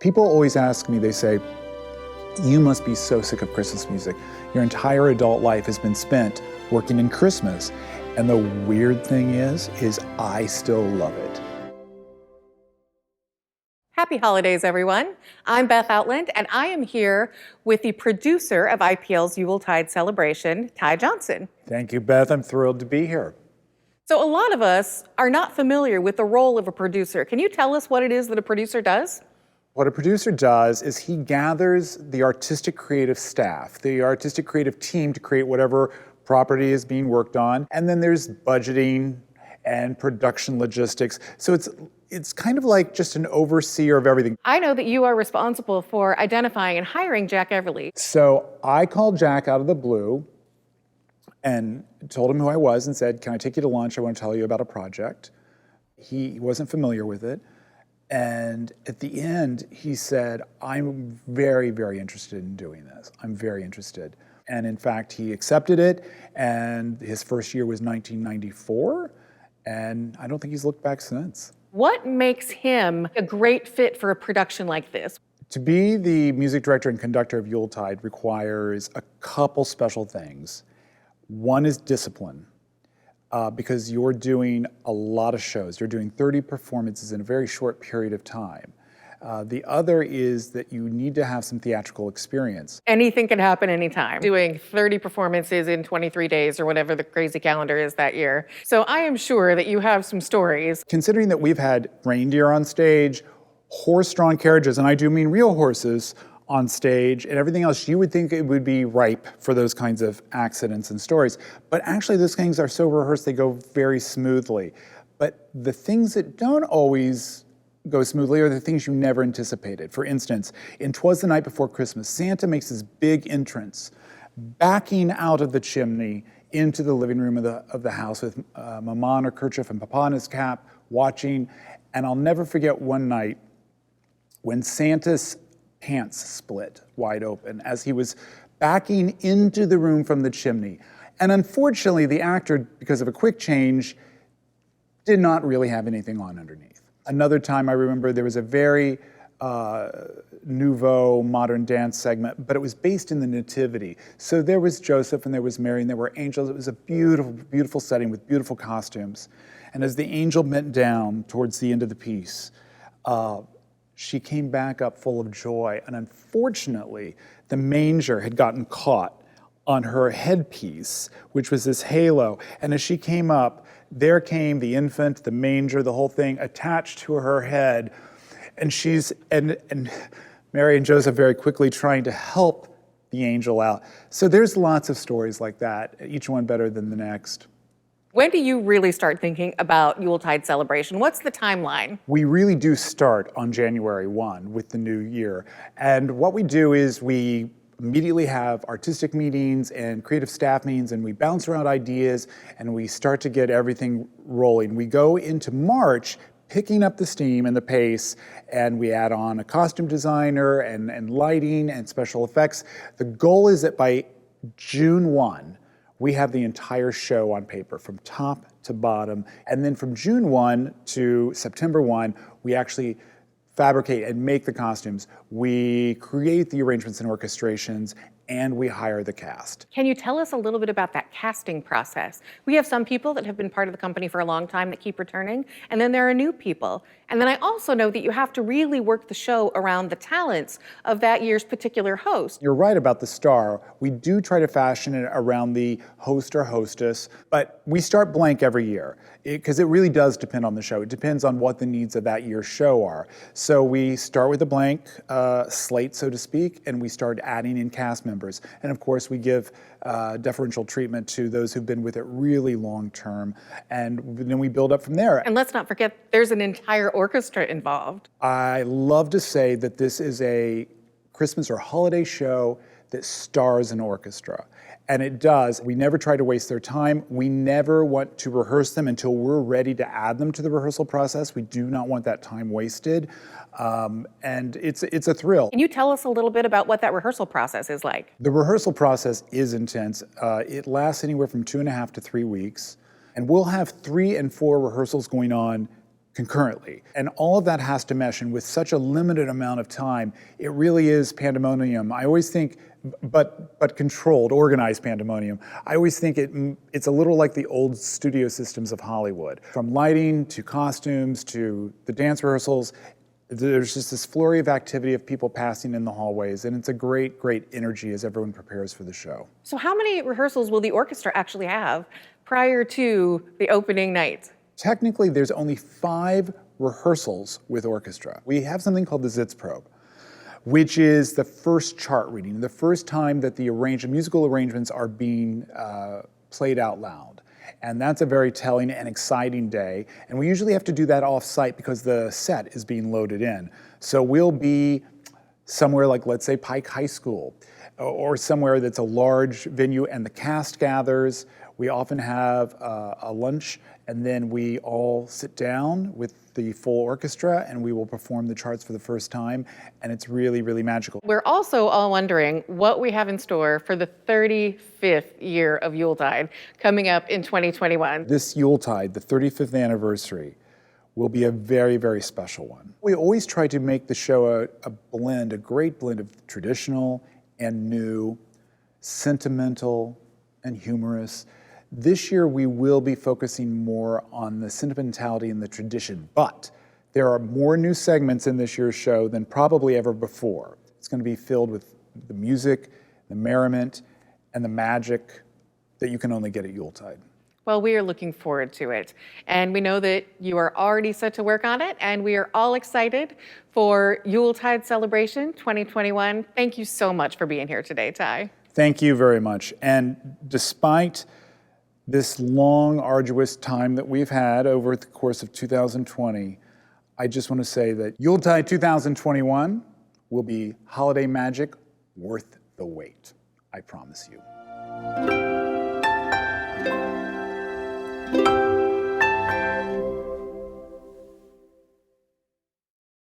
People always ask me, they say, you must be so sick of Christmas music. Your entire adult life has been spent working in Christmas. And the weird thing is I still love it. Happy holidays, everyone. I'm Beth Outland, and I am here with the producer of IPL's Yuletide celebration, Ty Johnson. Thank you, Beth. I'm thrilled to be here. So a lot of us are not familiar with the role of a producer. Can you tell us what it is that a producer does? What a producer does is he gathers the artistic creative staff, the artistic creative team to create whatever property is being worked on. And then there's budgeting and production logistics. So it's kind of like just an overseer of everything. I know that you are responsible for identifying and hiring Jack Everly. So I called Jack out of the blue and told him who I was and said, can I take you to lunch? I want to tell you about a project. He wasn't familiar with it. And at the end, he said, I'm very, very interested in doing this. I'm very interested. And in fact, he accepted it. And his first year was 1994. And I don't think he's looked back since. What makes him a great fit for a production like this? To be the music director and conductor of Yuletide requires a couple special things. One is discipline. Because you're doing a lot of shows. You're doing 30 performances in a very short period of time. The other is that you need to have some theatrical experience. Anything can happen anytime. Doing 30 performances in 23 days or whatever the crazy calendar is that year. So I am sure that you have some stories. Considering that we've had reindeer on stage, horse-drawn carriages, and I do mean real horses, on stage and everything else, you would think it would be ripe for those kinds of accidents and stories. But actually those things are so rehearsed, they go very smoothly. But the things that don't always go smoothly are the things you never anticipated. For instance, in 'Twas the Night Before Christmas, Santa makes his big entrance, backing out of the chimney into the living room of the house with Mama on her kerchief and Papa in his cap, watching. And I'll never forget one night when Santa's pants split wide open as he was backing into the room from the chimney. And unfortunately, the actor, because of a quick change, did not really have anything on underneath. Another time I remember there was a very nouveau modern dance segment, but it was based in the Nativity. So there was Joseph and there was Mary and there were angels. It was a beautiful, beautiful setting with beautiful costumes. And as the angel bent down towards the end of the piece, she came back up full of joy, and unfortunately, the manger had gotten caught on her headpiece, which was this halo. And as she came up, there came the infant, the manger, the whole thing attached to her head. And and Mary and Joseph very quickly trying to help the angel out. So there's lots of stories like that, each one better than the next. When do you really start thinking about Yuletide celebration? What's the timeline? We really do start on January 1 with the new year. And what we do is we immediately have artistic meetings and creative staff meetings, and we bounce around ideas and we start to get everything rolling. We go into March picking up the steam and the pace, and we add on a costume designer and lighting and special effects. The goal is that by June 1, we have the entire show on paper from top to bottom. And then from June 1 to September 1, we actually fabricate and make the costumes. We create the arrangements and orchestrations, and we hire the cast. Can you tell us a little bit about that casting process? We have some people that have been part of the company for a long time that keep returning, and then there are new people. And then I also know that you have to really work the show around the talents of that year's particular host. You're right about the star. We do try to fashion it around the host or hostess, but we start blank every year because it really does depend on the show. It depends on what the needs of that year's show are. So we start with a blank slate, so to speak, and we start adding in cast members. And of course, we give deferential treatment to those who've been with it really long term, and then we build up from there. And let's not forget, there's an entire orchestra involved. I love to say that this is a Christmas or holiday show that stars an orchestra. And it does. We never try to waste their time. We never want to rehearse them until we're ready to add them to the rehearsal process. We do not want that time wasted. And it's a thrill. Can you tell us a little bit about what that rehearsal process is like? The rehearsal process is intense. It lasts anywhere from 2.5 to 3 weeks. And we'll have 3 and 4 rehearsals going on concurrently. And all of that has to mesh, and with such a limited amount of time, it really is pandemonium. I always think, but controlled, organized pandemonium. I always think it's a little like the old studio systems of Hollywood. From lighting to costumes to the dance rehearsals, there's just this flurry of activity of people passing in the hallways, and it's a great, great energy as everyone prepares for the show. So how many rehearsals will the orchestra actually have prior to the opening night? Technically, there's only 5 rehearsals with orchestra. We have something called the Sitzprobe, which is the first chart reading, the first time that the musical arrangements are being played out loud. And that's a very telling and exciting day. And we usually have to do that off-site because the set is being loaded in. So we'll be somewhere like, let's say, Pike High School, or somewhere that's a large venue and the cast gathers. We often have a lunch, and then we all sit down with the full orchestra and we will perform the charts for the first time, and it's really, really magical. We're also all wondering what we have in store for the 35th year of Yuletide coming up in 2021. This Yuletide, the 35th anniversary, will be a very, very special one. We always try to make the show a great blend of traditional and new, sentimental and humorous. This year we will be focusing more on the sentimentality and the tradition, but there are more new segments in this year's show than probably ever before. It's going to be filled with the music, the merriment, and the magic that you can only get at Yuletide. Well, we are looking forward to it. And we know that you are already set to work on it, and we are all excited for Yuletide Celebration 2021. Thank you so much for being here today, Ty. Thank you very much. And despite this long, arduous time that we've had over the course of 2020, I just want to say that Yuletide 2021 will be holiday magic worth the wait. I promise you.